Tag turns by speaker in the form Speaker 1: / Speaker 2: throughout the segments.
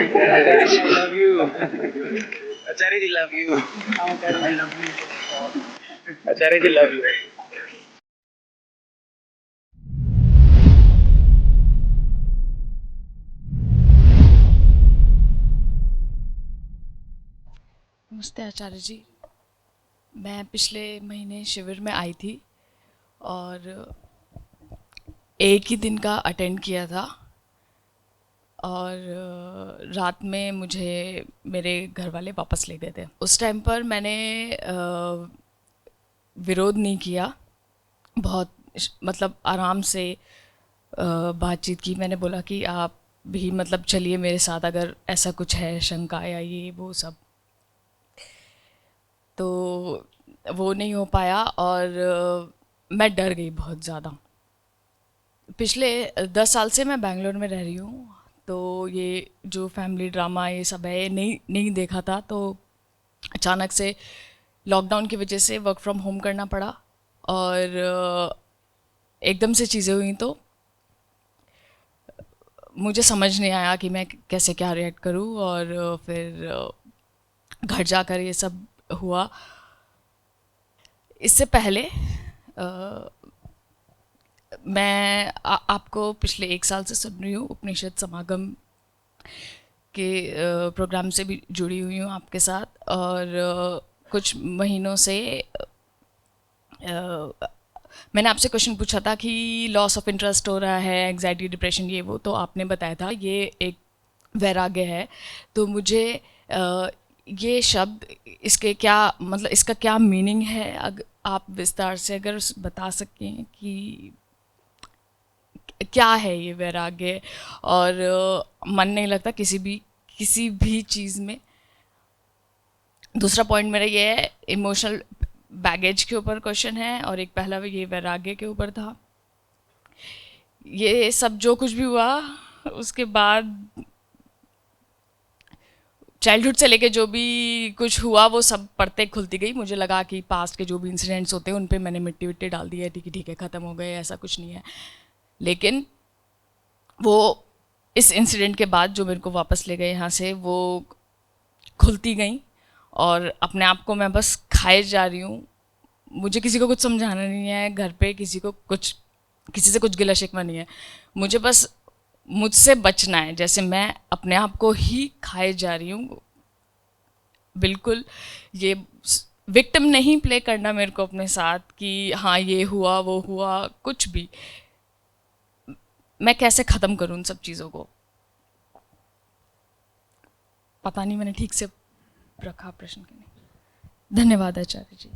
Speaker 1: love you. Acharya ji love you. I love you. Acharya ji love you.
Speaker 2: नमस्ते आचार्य जी। मैं पिछले महीने शिविर में आई थी और एक ही दिन का अटेंड किया था और रात में मुझे मेरे घर वाले वापस ले गए थे। उस टाइम पर मैंने विरोध नहीं किया, बहुत मतलब आराम से बातचीत की। मैंने बोला कि आप भी मतलब चलिए मेरे साथ, अगर ऐसा कुछ है शंका या ये वो सब। तो वो नहीं हो पाया और मैं डर गई बहुत ज़्यादा। पिछले 10 साल से मैं बैंगलोर में रह रही हूँ, तो ये जो फैमिली ड्रामा ये सब है ये नहीं देखा था। तो अचानक से लॉकडाउन की वजह से वर्क फ्रॉम होम करना पड़ा और एकदम से चीज़ें हुई, तो मुझे समझ नहीं आया कि मैं कैसे क्या रिएक्ट करूँ। और फिर घर जाकर ये सब हुआ। इससे पहले मैं आपको पिछले 1 साल से सुन रही हूँ, उपनिषद समागम के प्रोग्राम से भी जुड़ी हुई हूँ आपके साथ। और कुछ महीनों से मैंने आपसे क्वेश्चन पूछा था कि लॉस ऑफ इंटरेस्ट हो रहा है, एंग्जाइटी, डिप्रेशन, ये वो, तो आपने बताया था ये एक वैराग्य है। तो मुझे ये शब्द, इसके क्या मतलब, इसका क्या मीनिंग है, अगर आप विस्तार से अगर बता सकें कि क्या है ये वैराग्य। और मन नहीं लगता किसी भी चीज़ में। दूसरा पॉइंट मेरा ये है, इमोशनल बैगेज के ऊपर क्वेश्चन है, और एक पहला ये वैराग्य के ऊपर था। ये सब जो कुछ भी हुआ उसके बाद चाइल्डहुड से लेके जो भी कुछ हुआ वो सब पढ़ते खुलती गई। मुझे लगा कि पास्ट के जो भी इंसिडेंट्स होते हैं उन पे मैंने मिट्टी विट्टी डाल दी है, ठीक है ख़त्म हो गए, ऐसा कुछ नहीं है। लेकिन वो इस इंसिडेंट के बाद जो मेरे को वापस ले गए यहाँ से, वो खुलती गई और अपने आप को मैं बस खाए जा रही हूँ। मुझे किसी को कुछ समझाना नहीं है, घर पे किसी से कुछ गिला शिकवा नहीं है। मुझे बस मुझसे बचना है, जैसे मैं अपने आप को ही खाए जा रही हूँ। बिल्कुल ये विक्टिम नहीं प्ले करना मेरे को अपने साथ कि हाँ ये हुआ वो हुआ, कुछ भी। मैं कैसे ख़त्म करूँ उन सब चीज़ों को, पता नहीं मैंने ठीक से रखा प्रश्न के नहीं। धन्यवाद आचार्य जी।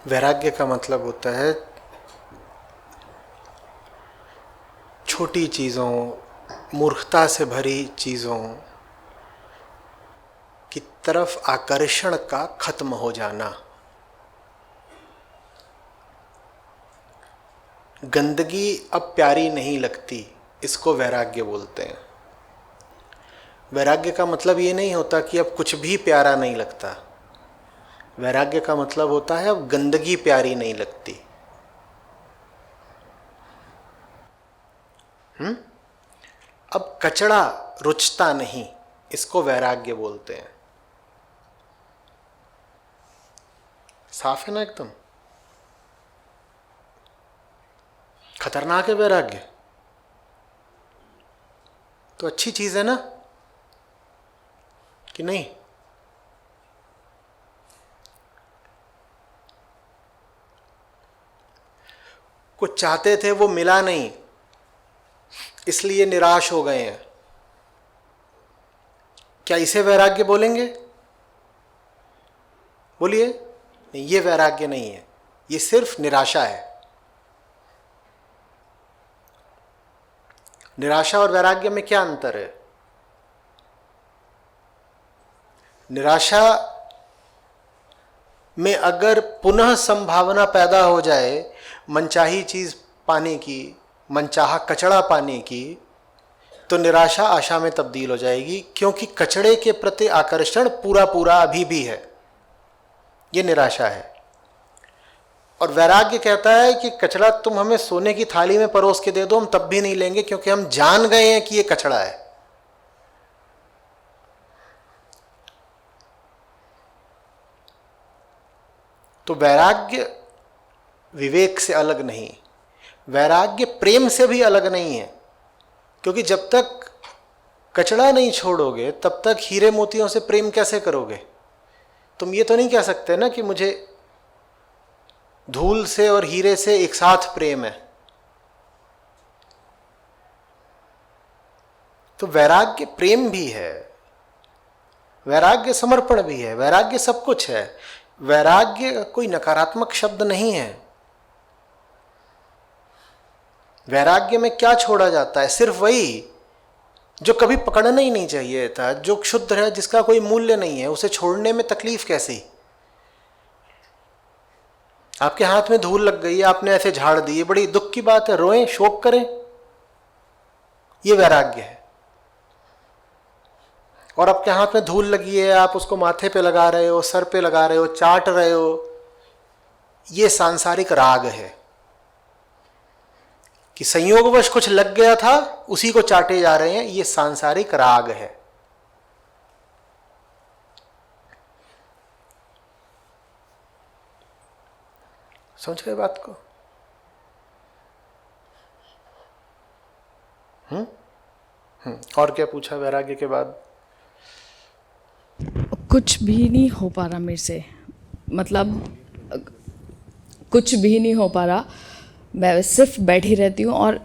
Speaker 3: वैराग्य का मतलब होता है छोटी चीज़ों, मूर्खता से भरी चीज़ों की तरफ आकर्षण का खत्म हो जाना। गंदगी अब प्यारी नहीं लगती, इसको वैराग्य बोलते हैं। वैराग्य का मतलब ये नहीं होता कि अब कुछ भी प्यारा नहीं लगता। वैराग्य का मतलब होता है अब गंदगी प्यारी नहीं लगती। अब कचड़ा रुचता नहीं, इसको वैराग्य बोलते हैं। साफ है ना एकदम? खतरनाक है वैराग्य तो अच्छी चीज है ना, कि नहीं? कुछ चाहते थे वो मिला नहीं, इसलिए निराश हो गए हैं। क्या इसे वैराग्य बोलेंगे? बोलिए। नहीं, ये वैराग्य नहीं है, ये सिर्फ निराशा है। निराशा और वैराग्य में क्या अंतर है? निराशा में अगर पुनः संभावना पैदा हो जाए मनचाही चीज पाने की, मनचाहा कचड़ा पाने की, तो निराशा आशा में तब्दील हो जाएगी, क्योंकि कचड़े के प्रति आकर्षण पूरा पूरा अभी भी है। ये निराशा है। और वैराग्य कहता है कि कचरा तुम हमें सोने की थाली में परोस के दे दो, हम तब भी नहीं लेंगे, क्योंकि हम जान गए हैं कि ये कचरा है। तो वैराग्य विवेक से अलग नहीं, वैराग्य प्रेम से भी अलग नहीं है, क्योंकि जब तक कचरा नहीं छोड़ोगे तब तक हीरे मोतियों से प्रेम कैसे करोगे? तुम ये तो नहीं कह सकते ना कि मुझे धूल से और हीरे से एक साथ प्रेम है। तो वैराग्य प्रेम भी है, वैराग्य समर्पण भी है, वैराग्य सब कुछ है। वैराग्य कोई नकारात्मक शब्द नहीं है। वैराग्य में क्या छोड़ा जाता है? सिर्फ वही जो कभी पकड़ना ही नहीं चाहिए था, जो क्षुद्र है, जिसका कोई मूल्य नहीं है, उसे छोड़ने में तकलीफ कैसी? आपके हाथ में धूल लग गई है, आपने ऐसे झाड़ दी, बड़ी दुख की बात है, रोएं, शोक करें, ये वैराग्य है। और आपके हाथ में धूल लगी है, आप उसको माथे पे लगा रहे हो, सर पे लगा रहे हो, चाट रहे हो, ये सांसारिक राग है कि संयोगवश कुछ लग गया था, उसी को चाटे जा रहे हैं, ये सांसारिक राग है। समझ गए बात को? और क्या पूछा वैराग्य के बाद?
Speaker 2: कुछ भी नहीं हो पा रहा मेरे से, मतलब कुछ भी नहीं हो पा रहा। मैं सिर्फ बैठी रहती हूँ और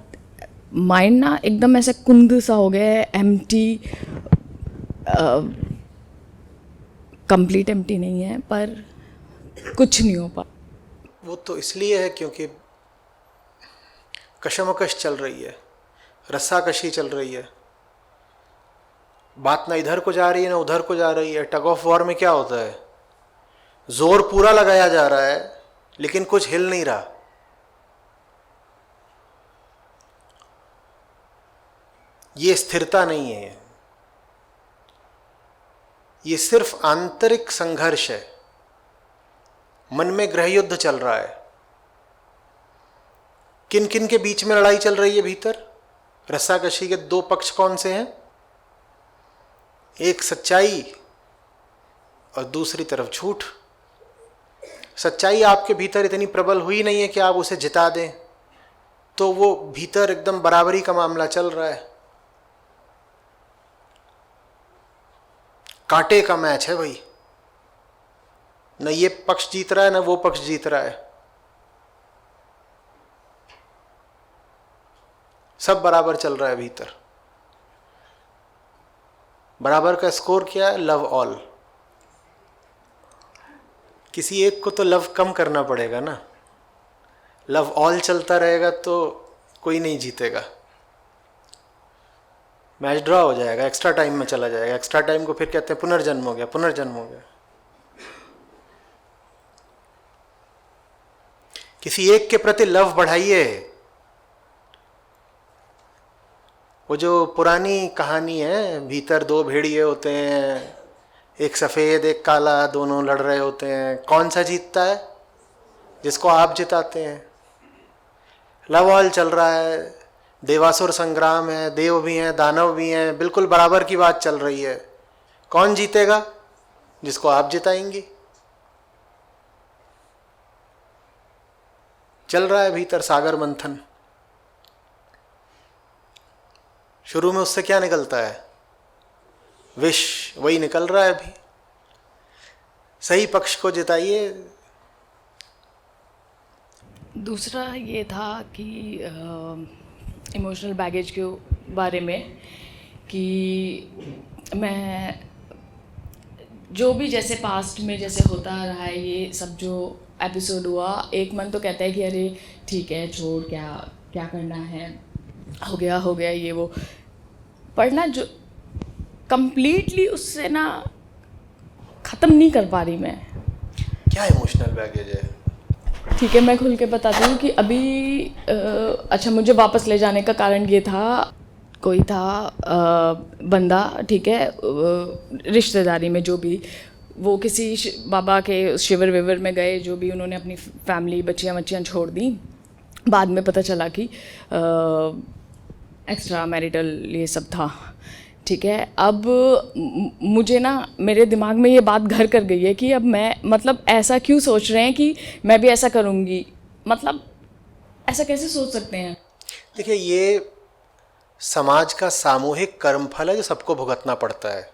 Speaker 2: माइंड ना एकदम ऐसे कुंद सा हो गया है, एम्प्टी, कंप्लीट एम्प्टी नहीं है, पर कुछ नहीं हो पा।
Speaker 3: वो तो इसलिए है क्योंकि कशमकश चल रही है, रस्साकशी चल रही है, बात ना इधर को जा रही है ना उधर को जा रही है। टग ऑफ वॉर में क्या होता है? जोर पूरा लगाया जा रहा है लेकिन कुछ हिल नहीं रहा। ये स्थिरता नहीं है, ये सिर्फ आंतरिक संघर्ष है। मन में गृह युद्ध चल रहा है। किन किन के बीच में लड़ाई चल रही है भीतर? रस्साकशी के दो पक्ष कौन से हैं? एक सच्चाई और दूसरी तरफ झूठ। सच्चाई आपके भीतर इतनी प्रबल हुई नहीं है कि आप उसे जिता दें, तो वो भीतर एकदम बराबरी का मामला चल रहा है। कांटे का मैच है भाई, न ये पक्ष जीत रहा है न वो पक्ष जीत रहा है, सब बराबर चल रहा है भीतर। बराबर का स्कोर क्या है? Love all. किसी एक को तो लव कम करना पड़ेगा ना। लव ऑल चलता रहेगा तो कोई नहीं जीतेगा, मैच ड्रॉ हो जाएगा, एक्स्ट्रा टाइम में चला जाएगा। एक्स्ट्रा टाइम को फिर कहते हैं पुनर्जन्म हो गया, पुनर्जन्म हो गया। किसी एक के प्रति लव बढ़ाइए। वो जो पुरानी कहानी है, भीतर दो भेड़िए होते हैं, एक सफ़ेद एक काला, दोनों लड़ रहे होते हैं, कौन सा जीतता है? जिसको आप जिताते हैं। लव ऑल चल रहा है, देवासुर संग्राम है, देव भी हैं दानव भी हैं, बिल्कुल बराबर की बात चल रही है। कौन जीतेगा? जिसको आप जिताएंगी। चल रहा है भीतर सागर मंथन। शुरू में उससे क्या निकलता है? विष, वही निकल रहा है अभी। सही पक्ष को जिताइए।
Speaker 2: दूसरा ये था कि इमोशनल बैगेज के बारे में, कि मैं जो भी जैसे पास्ट में जैसे होता रहा है, ये सब जो एपिसोड हुआ, एक मन तो कहता है कि अरे ठीक है छोड़, क्या क्या करना है, हो गया ये वो, पर ना जो कंप्लीटली उससे ना ख़त्म नहीं कर पा रही मैं।
Speaker 3: क्या इमोशनल बैगेज है?
Speaker 2: ठीक है, मैं खुल के बताती हूँ कि अभी अच्छा, मुझे वापस ले जाने का कारण ये था, कोई था बंदा, ठीक है, रिश्तेदारी में जो भी, वो किसी बाबा के शिविर विविर में गए, जो भी उन्होंने अपनी फैमिली बच्चियाँ बच्चियाँ छोड़ दी। बाद में पता चला कि एक्स्ट्रा मैरिटल ये सब था, ठीक है। अब मुझे ना मेरे दिमाग में ये बात घर कर गई है कि अब मैं मतलब ऐसा क्यों सोच रहे हैं कि मैं भी ऐसा करूँगी, मतलब ऐसा कैसे सोच सकते हैं।
Speaker 3: देखिए, ये समाज का सामूहिक कर्मफल है जो सबको भुगतना पड़ता है।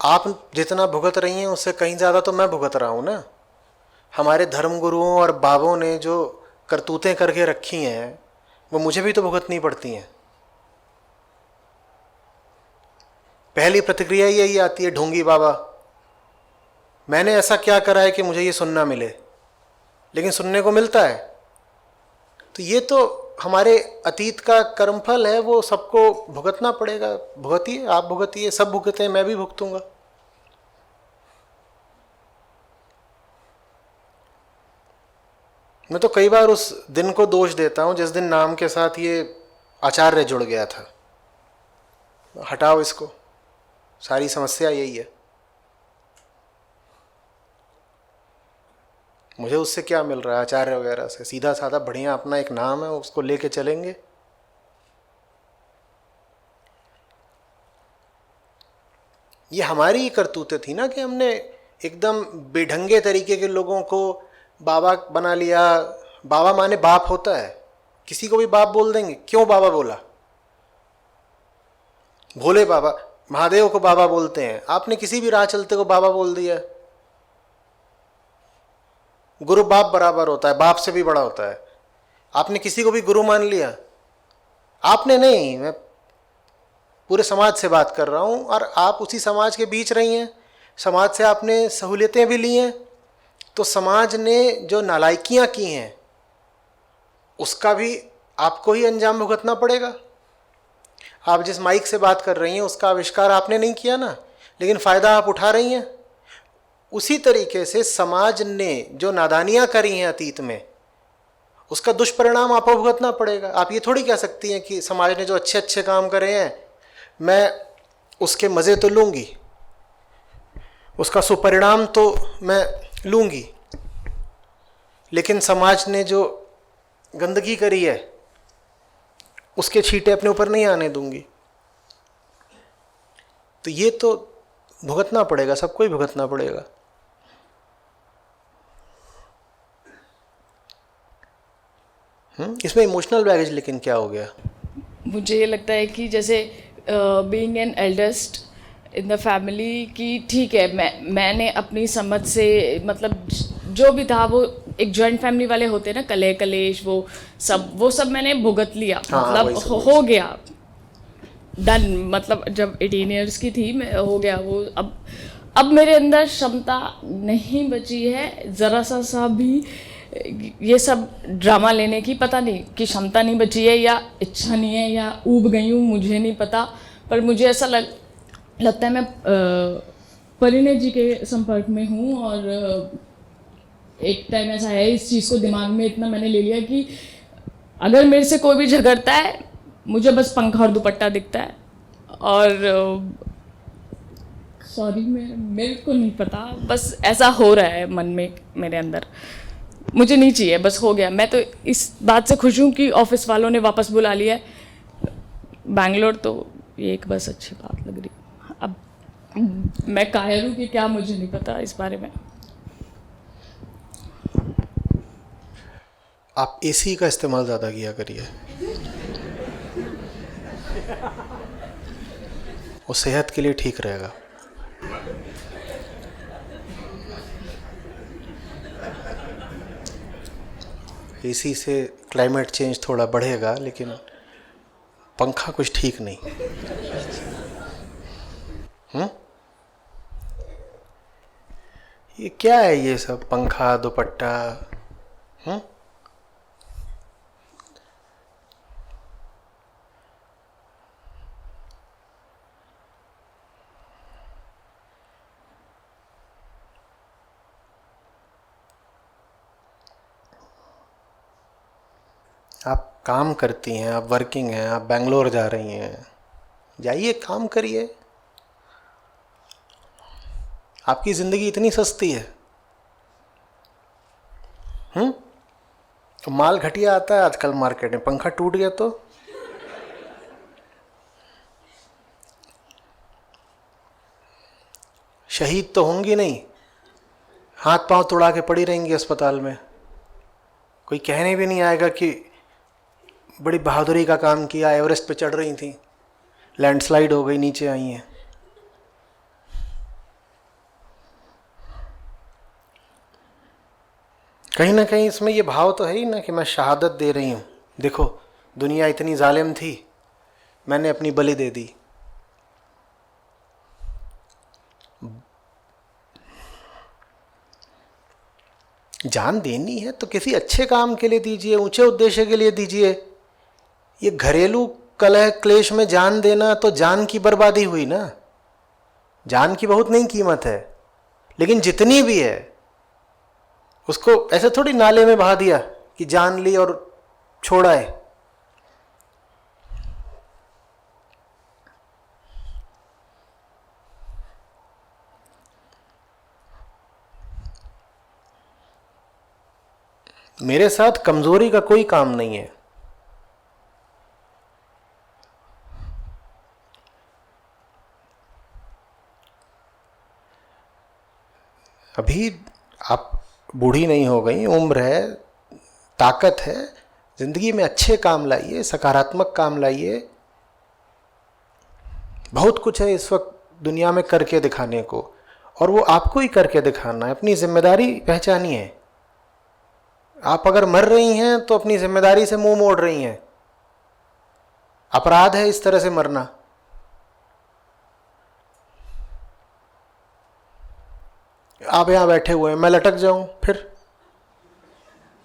Speaker 3: आप जितना भुगत रही हैं उससे कहीं ज़्यादा तो मैं भुगत रहा हूँ ना। हमारे धर्मगुरुओं और बाबों ने जो करतूतें करके रखी हैं वो मुझे भी तो भुगतनी पड़ती हैं। पहली प्रतिक्रिया यही आती है, ढोंगी बाबा, मैंने ऐसा क्या करा है कि मुझे ये सुनना मिले, लेकिन सुनने को मिलता है। तो ये तो हमारे अतीत का कर्मफल है, वो सबको भुगतना पड़ेगा। भुगतिए, आप भुगतिए, सब भुगते हैं, मैं भी भुगतूंगा। मैं तो कई बार उस दिन को दोष देता हूं जिस दिन नाम के साथ ये आचार्य जुड़ गया था। हटाओ इसको, सारी समस्या यही है। मुझे उससे क्या मिल रहा है आचार्य वगैरह से? सीधा साधा बढ़िया अपना एक नाम है, उसको लेके चलेंगे। ये हमारी ही करतूतें थी ना कि हमने एकदम बेढंगे तरीके के लोगों को बाबा बना लिया। बाबा माने बाप होता है, किसी को भी बाप बोल देंगे। क्यों बाबा बोला? भोले बाबा, महादेव को बाबा बोलते हैं, आपने किसी भी राह चलते को बाबा बोल दिया। गुरु बाप बराबर होता है, बाप से भी बड़ा होता है। आपने किसी को भी गुरु मान लिया। आपने नहीं, मैं पूरे समाज से बात कर रहा हूं, और आप उसी समाज के बीच रही हैं। समाज से आपने सहूलियतें भी ली हैं, तो समाज ने जो नालायकियां की हैं उसका भी आपको ही अंजाम भुगतना पड़ेगा। आप जिस माइक से बात कर रही हैं उसका आविष्कार आपने नहीं किया ना, लेकिन फ़ायदा आप उठा रही हैं। उसी तरीके से समाज ने जो नादानियां करी हैं अतीत में, उसका दुष्परिणाम आपको भुगतना पड़ेगा। आप ये थोड़ी कह सकती हैं कि समाज ने जो अच्छे अच्छे काम करे हैं मैं उसके मज़े तो लूँगी, उसका सुपरिणाम तो मैं लूँगी, लेकिन समाज ने जो गंदगी करी है उसके छींटे अपने ऊपर नहीं आने दूंगी। तो ये तो भुगतना पड़ेगा, सबको ही भुगतना पड़ेगा। इसमें इमोशनल बैगेज लेकिन क्या हो गया?
Speaker 2: मुझे ये लगता है कि जैसे being an eldest in the family की, ठीक है, मैंने अपनी समझ से मतलब जो भी था, वो एक जॉइंट फैमिली वाले होते हैं ना, कले कलेश, वो सब मैंने भुगत लिया।
Speaker 3: हाँ,
Speaker 2: मतलब हो गया, डन। मतलब जब 18 ईयर्स की थी मैं, हो गया वो। अब मेरे अंदर क्षमता नहीं बची है ज़रा सा भी ये सब ड्रामा लेने की। पता नहीं कि क्षमता नहीं बची है या इच्छा नहीं है या ऊब गई हूँ, मुझे नहीं पता। पर मुझे ऐसा लगता है मैं परिणय जी के संपर्क में हूँ, और एक टाइम ऐसा है, इस चीज़ को दिमाग में इतना मैंने ले लिया कि अगर मेरे से कोई भी झगड़ता है, मुझे बस पंखा और दुपट्टा दिखता है। और सॉरी, मेरे को नहीं पता, बस ऐसा हो रहा है मन में मेरे अंदर। मुझे नहीं चाहिए, बस हो गया। मैं तो इस बात से खुश हूँ कि ऑफिस वालों ने वापस बुला लिया है बैंगलोर, तो ये एक बस अच्छी बात लग रही। अब मैं कायर हूँ कि क्या, मुझे नहीं पता इस बारे में।
Speaker 3: आप एसी का इस्तेमाल ज़्यादा किया करिए, वो सेहत के लिए ठीक रहेगा। एसी से क्लाइमेट चेंज थोड़ा बढ़ेगा, लेकिन पंखा कुछ ठीक नहीं। ये क्या है ये सब पंखा दुपट्टा? आप काम करती हैं, आप वर्किंग हैं, आप बेंगलोर जा रही हैं, जाइए काम करिए। आपकी जिंदगी इतनी सस्ती है। तो माल घटिया आता है आजकल मार्केट में, पंखा टूट गया तो शहीद तो होंगी नहीं, हाथ पांव तोड़ा के पड़ी रहेंगी अस्पताल में। कोई कहने भी नहीं आएगा कि बड़ी बहादुरी का काम किया, एवरेस्ट पे चढ़ रही थी, लैंडस्लाइड हो गई, नीचे आई हैं। कहीं ना कहीं इसमें ये भाव तो है ही ना कि मैं शहादत दे रही हूँ, देखो दुनिया इतनी जालिम थी, मैंने अपनी बलि दे दी। जान देनी है तो किसी अच्छे काम के लिए दीजिए, ऊंचे उद्देश्य के लिए दीजिए। ये घरेलू कलह क्लेश में जान देना तो जान की बर्बादी हुई ना। जान की बहुत नहीं कीमत है, लेकिन जितनी भी है उसको ऐसे थोड़ी नाले में बहा दिया कि जान ली और छोड़ा है। मेरे साथ कमजोरी का कोई काम नहीं है। अभी आप बूढ़ी नहीं हो गई, उम्र है, ताकत है, जिंदगी में अच्छे काम लाइए, सकारात्मक काम लाइए। बहुत कुछ है इस वक्त दुनिया में करके दिखाने को, और वो आपको ही करके दिखाना है। अपनी जिम्मेदारी पहचानिए। आप अगर मर रही हैं तो अपनी जिम्मेदारी से मुंह मोड़ रही हैं। अपराध है इस तरह से मरना। आप यहां बैठे हुए हैं, मैं लटक जाऊं, फिर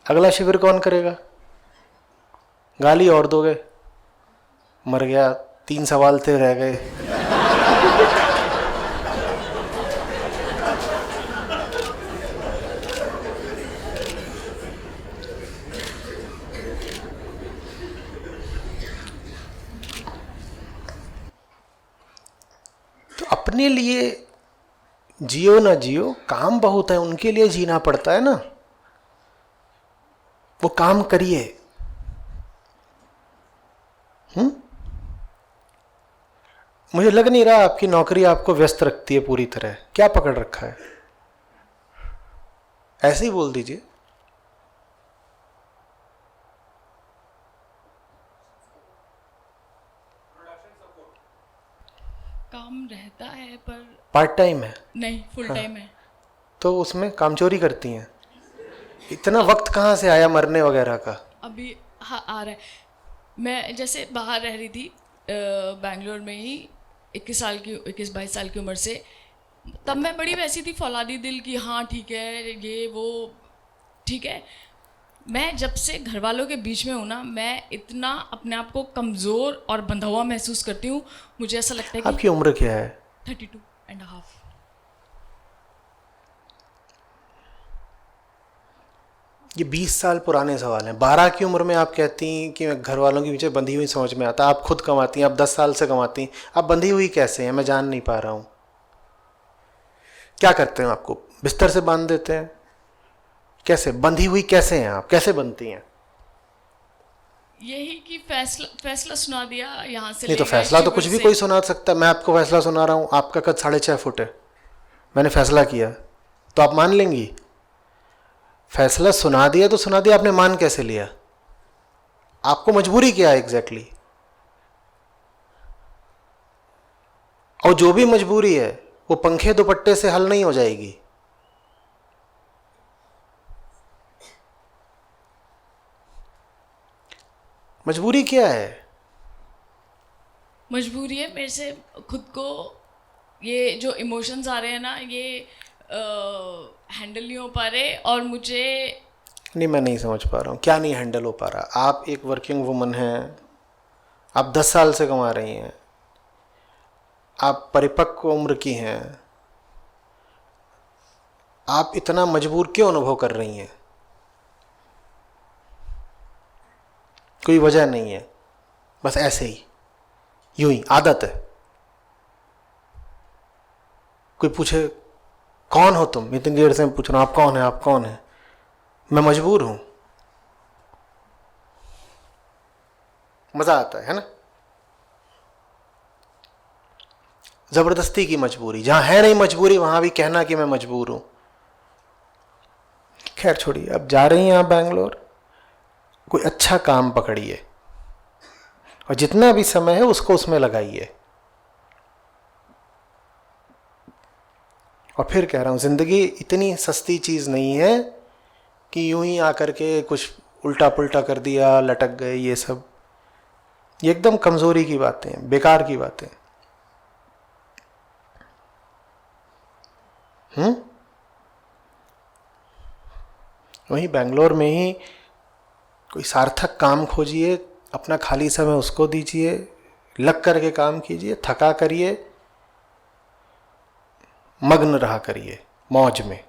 Speaker 3: अगला शिविर कौन करेगा? गाली और दोगे, मर गया, 3 सवाल थे रह गए। तो अपने लिए जियो ना जियो, काम बहुत है, उनके लिए जीना पड़ता है ना। वो काम करिए। मुझे लग नहीं रहा आपकी नौकरी आपको व्यस्त रखती है पूरी तरह। क्या पकड़ रखा है? ऐसे ही बोल दीजिए।
Speaker 2: काम रहता है पर
Speaker 3: पार्ट टाइम है?
Speaker 2: नहीं, फुल टाइम है।
Speaker 3: तो उसमें कामचोरी करती हैं। इतना वक्त कहाँ से आया मरने वगैरह का?
Speaker 2: अभी हाँ आ रहा है। मैं जैसे बाहर रह रही थी बैंगलोर में ही, 21-22 साल की उम्र से। तब मैं बड़ी वैसी थी, फौलादी दिल की, हाँ ठीक है ये वो ठीक है। मैं जब से घर वालों के बीच में हूँ ना, मैं इतना अपने आप को कमज़ोर और बंधा हुआ महसूस करती हूँ। मुझे ऐसा लगता है कि
Speaker 3: आपकी उम्र क्या है?
Speaker 2: 32.5।
Speaker 3: ये 20 साल पुराने सवाल हैं। 12 की उम्र में आप कहती हैं कि मैं घर वालों के पीछे बंधी हुई समझ में आता। आप खुद कमाती हैं, आप 10 साल से कमाती हैं, आप बंधी हुई कैसे हैं? मैं जान नहीं पा रहा हूँ। क्या करते हैं? आपको बिस्तर से बांध देते हैं? कैसे बंधी हुई कैसे हैं आप? कैसे बनती हैं?
Speaker 2: यही कि फैसला सुना दिया यहाँ से।
Speaker 3: नहीं तो फैसला तो कुछ भी कोई सुना सकता है। मैं आपको फैसला सुना रहा हूँ, आपका कद 6.5 फुट है, मैंने फैसला किया, तो आप मान लेंगी? फैसला सुना दिया तो सुना दिया, आपने मान कैसे लिया? आपको मजबूरी क्या है एग्जैक्टली? और जो भी मजबूरी है वो पंखे दुपट्टे से हल नहीं हो जाएगी। मजबूरी क्या है?
Speaker 2: मजबूरी है मेरे से खुद को, ये जो इमोशंस आ रहे हैं ना, ये हैंडल नहीं हो पा रहे। और मुझे
Speaker 3: नहीं, मैं नहीं समझ पा रहा हूँ क्या नहीं हैंडल हो पा रहा। आप एक वर्किंग वुमन हैं, आप 10 साल से कमा रही हैं, आप परिपक्व उम्र की हैं, आप इतना मजबूर क्यों अनुभव कर रही हैं? कोई वजह नहीं है, बस ऐसे ही, यूं ही आदत है। कोई पूछे कौन हो तुम? इतनी देर से मैं पूछ रहा हूं आप कौन है, आप कौन है? मैं मजबूर हूं। मजा आता है ना? जबरदस्ती की मजबूरी, जहां है नहीं मजबूरी वहां भी कहना कि मैं मजबूर हूं। खैर छोड़िए, अब जा रही हैं आप बैंगलोर, कोई अच्छा काम पकड़िए और जितना भी समय है उसको उसमें लगाइए। और फिर कह रहा हूं, जिंदगी इतनी सस्ती चीज नहीं है कि यूं ही आकर के कुछ उल्टा पुल्टा कर दिया, लटक गए, ये सब ये एकदम कमजोरी की बातें, बेकार की बातें। वहीं बैंगलोर में ही कोई सार्थक काम खोजिए, अपना खाली समय उसको दीजिए, लग करके काम कीजिए, थका करिए, मग्न रहा करिए मौज में।